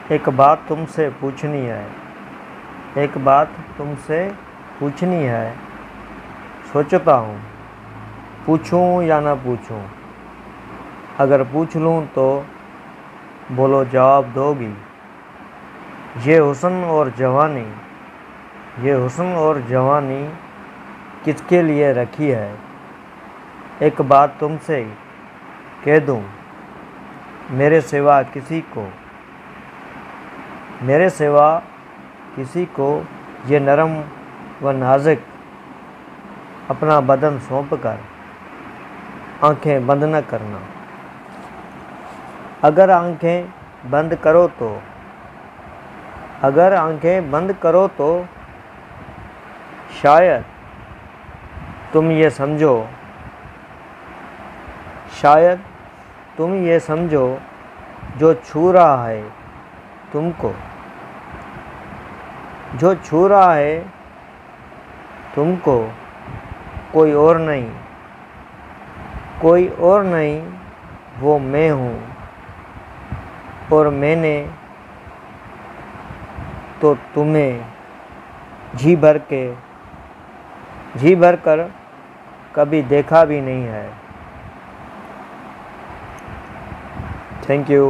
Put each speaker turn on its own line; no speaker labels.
एक बात तुमसे पूछनी है, एक बात तुमसे पूछनी है। सोचता हूँ पूछूं या ना पूछूं। अगर पूछ लूँ तो बोलो जवाब दोगी। ये हुस्न और जवानी, ये हुस्न और जवानी किसके लिए रखी है। एक बात तुमसे कह दूँ, मेरे सिवा किसी को, मेरे सिवा किसी को ये नरम व नाजुक अपना बदन सौंप कर आंखें बंद न करना। अगर आंखें बंद करो तो, अगर आंखें बंद करो तो शायद तुम ये समझो, शायद तुम ये समझो जो छू रहा है तुमको, जो छू रहा है तुमको कोई और नहीं, कोई और नहीं, वो मैं हूँ। और मैंने तो तुम्हें जी भर कर कभी देखा भी नहीं है। Thank you.